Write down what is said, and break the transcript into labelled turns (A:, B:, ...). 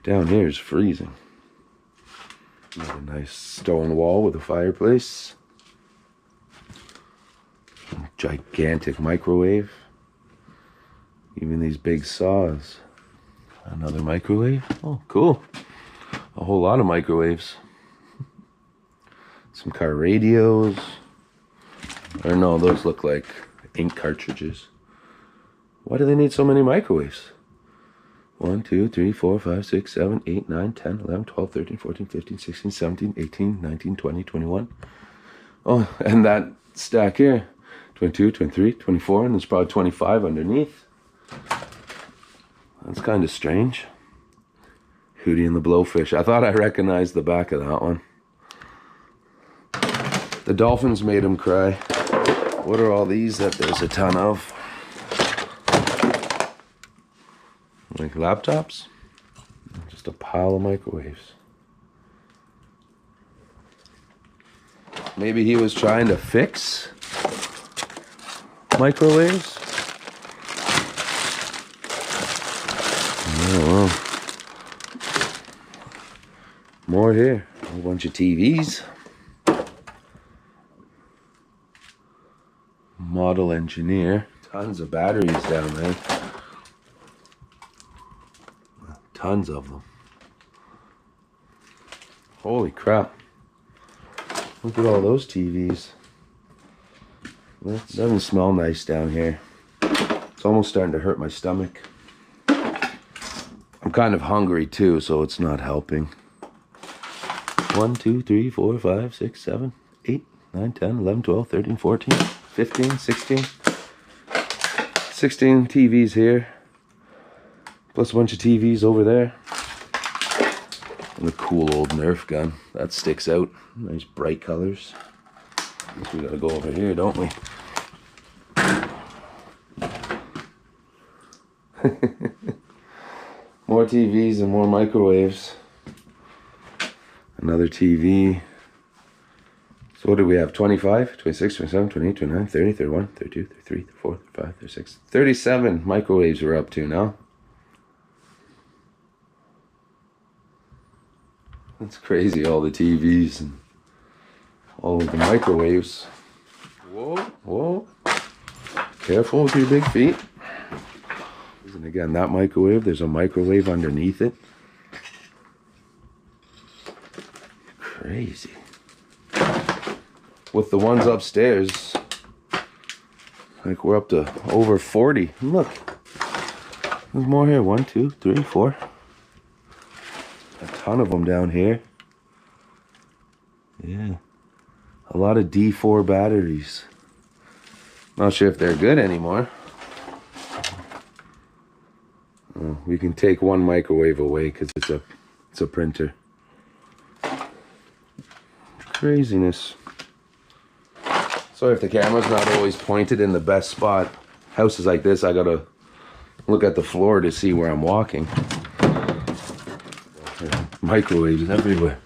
A: Down here is freezing. Got a nice stone wall with a fireplace. Gigantic microwave. Even these big saws. Another microwave. Oh, cool. A whole lot of microwaves. Some car radios. Or no, those look like ink cartridges. Why do they need so many microwaves? 1, 2, 3, 4, 5, 6, 7, 8, 9, 10, 11, 12, 13, 14, 15, 16, 17, 18, 19, 20, 21. Oh, and that stack here. 22, 23, 24, and there's probably 25 underneath. That's kind of strange. Hootie and the Blowfish. I thought I recognized the back of that one. The dolphins made him cry. What are all these that there's a ton of? Like laptops? Just a pile of microwaves. Maybe he was trying to fix microwaves? Oh, well. More here. A whole bunch of TVs. Model engineer. Tons of batteries down there. Tons of them. Holy crap. Look at all those TVs. That doesn't smell nice down here. It's almost starting to hurt my stomach. I'm kind of hungry too, so it's not helping. 1, 2, 3, 4, 5, 6, 7, 8, 9, 10, 11, 12, 13, 14, 15, 16. 16 TVs here. Plus a bunch of TVs over there. And a cool old Nerf gun. That sticks out. Nice bright colors. Guess we gotta go over here, don't we? More TVs and more microwaves. Another TV. So what do we have? 25, 26, 27, 28, 29, 30, 31, 32, 33, 34, 35, 36. 37 microwaves we're up to now. That's crazy, all the TVs and all of the microwaves. Whoa, whoa. Careful with your big feet. And again, that microwave, there's a microwave underneath it. Crazy. With the ones upstairs, like we're up to over 40. Look, there's more here. 1, 2, 3, 4. A ton of them down here. Yeah. A lot of D4 batteries. Not sure if they're good anymore. We can take one microwave away because it's a printer. Craziness. Sorry if the camera's not always pointed in the best spot. Houses like this, I gotta look at the floor to see where I'm walking. Microwaves everywhere.